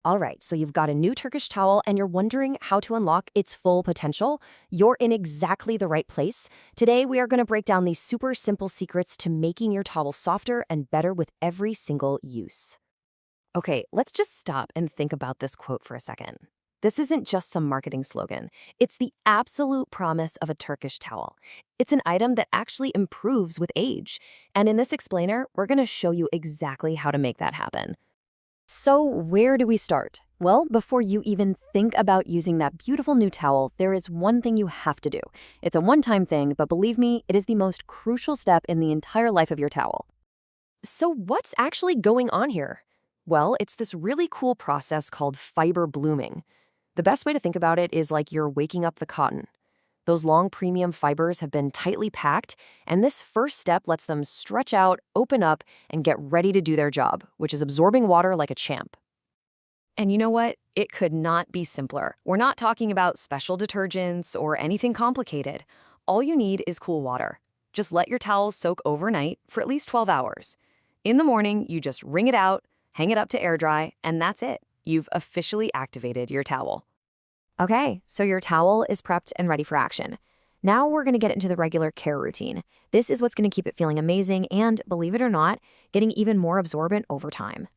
All right, so you've got a new Turkish towel and you're wondering how to unlock its full potential? You're in exactly the right place. Today, we are going to break down these super simple secrets to making your towel softer and better with every single use. Okay, let's just stop and think about this quote for a second. This isn't just some marketing slogan. It's the absolute promise of a Turkish towel. It's an item that actually improves with age. And in this explainer, we're going to show you exactly how to make that happen. So where do we start? Well, before you even think about using that beautiful new towel, there is one thing you have to do. It's a one-time thing, but believe me, it is the most crucial step in the entire life of your towel. So what's actually going on here? Well, it's this really cool process called fiber blooming. The best way to think about it is like you're waking up the cotton. Those long premium fibers have been tightly packed, and this first step lets them stretch out, open up, and get ready to do their job, which is absorbing water like a champ. And you know what? It could not be simpler. We're not talking about special detergents or anything complicated. All you need is cool water. Just let your towels soak overnight for at least 12 hours. In the morning, you just wring it out, hang it up to air dry, and that's it. You've officially activated your towel. Okay, so your towel is prepped and ready for action. Now we're going to get into the regular care routine. This is what's going to keep it feeling amazing and, believe it or not, getting even more absorbent over time.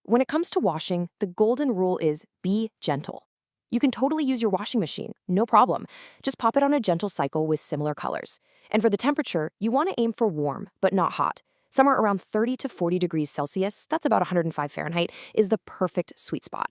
When it comes to washing, the golden rule is be gentle. You can totally use your washing machine, no problem. Just pop it on a gentle cycle with similar colors. And for the temperature, you want to aim for warm, but not hot. Somewhere around 30 to 40 degrees Celsius, that's about 105 Fahrenheit, is the perfect sweet spot.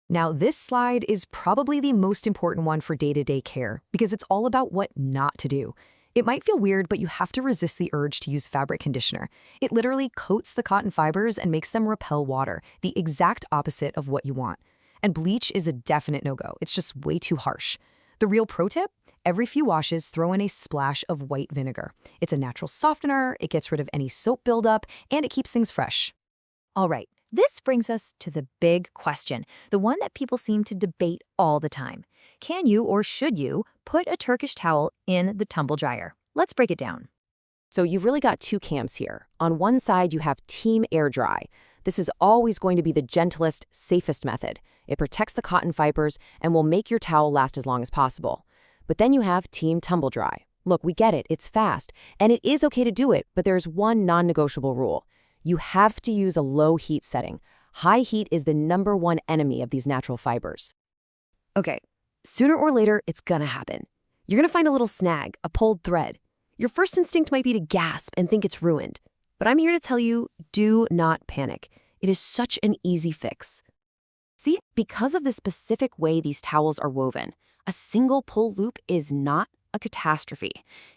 Now, this slide is probably the most important one for day-to-day care because it's all about what not to do. It might feel weird, but you have to resist the urge to use fabric conditioner. It literally coats the cotton fibers and makes them repel water, the exact opposite of what you want. And bleach is a definite no-go. It's just way too harsh. The real pro tip? Every few washes, throw in a splash of white vinegar. It's a natural softener, it gets rid of any soap buildup, and it keeps things fresh. All right. This brings us to the big question, the one that people seem to debate all the time. Can you or should you put a Turkish towel in the tumble dryer? Let's break it down. So you've really got two camps here. On one side, you have team air dry. This is always going to be the gentlest, safest method. It protects the cotton fibers and will make your towel last as long as possible. But then you have team tumble dry. Look, we get it, it's fast, and it is okay to do it, but there's one non-negotiable rule. You have to use a low heat setting. High heat is the #1 enemy of these natural fibers. Okay, sooner or later, it's gonna happen. You're gonna find a little snag, a pulled thread. Your first instinct might be to gasp and think it's ruined. But I'm here to tell you, do not panic. It is such an easy fix. See, because of the specific way these towels are woven, a single pull loop is not a catastrophe.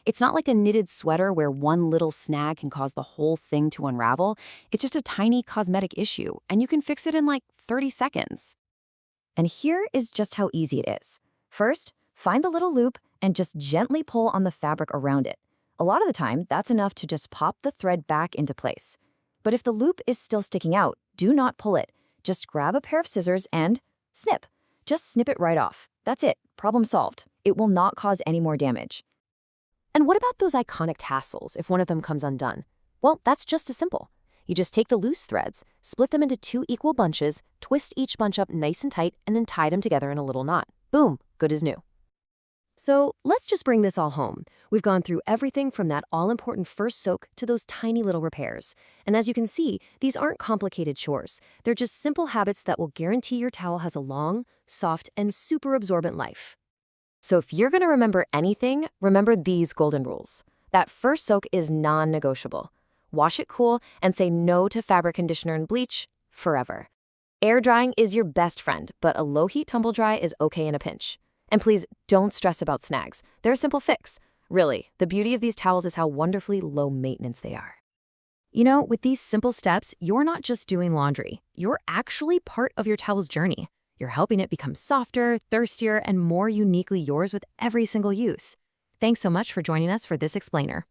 It's not like a knitted sweater where one little snag can cause the whole thing to unravel. It's just a tiny cosmetic issue, and you can fix it in like 30 seconds. And here is just how easy it is. First, find the little loop and just gently pull on the fabric around it. A lot of the time, that's enough to just pop the thread back into place. But if the loop is still sticking out, do not pull it. Just grab a pair of scissors and snip. Just snip it right off. That's it. Problem solved. It will not cause any more damage. And what about those iconic tassels if one of them comes undone? Well, that's just as simple. You just take the loose threads, split them into 2 equal bunches, twist each bunch up nice and tight, and then tie them together in a little knot. Boom, good as new. So let's just bring this all home. We've gone through everything from that all-important first soak to those tiny little repairs. And as you can see, these aren't complicated chores. They're just simple habits that will guarantee your towel has a long, soft, and super absorbent life. So if you're going to remember anything, remember these golden rules. That first soak is non-negotiable. Wash it cool and say no to fabric conditioner and bleach forever. Air drying is your best friend, but a low-heat tumble dry is okay in a pinch. And please don't stress about snags. They're a simple fix. Really, the beauty of these towels is how wonderfully low maintenance they are. You know, with these simple steps, you're not just doing laundry. You're actually part of your towel's journey. You're helping it become softer, thirstier, and more uniquely yours with every single use. Thanks so much for joining us for this explainer.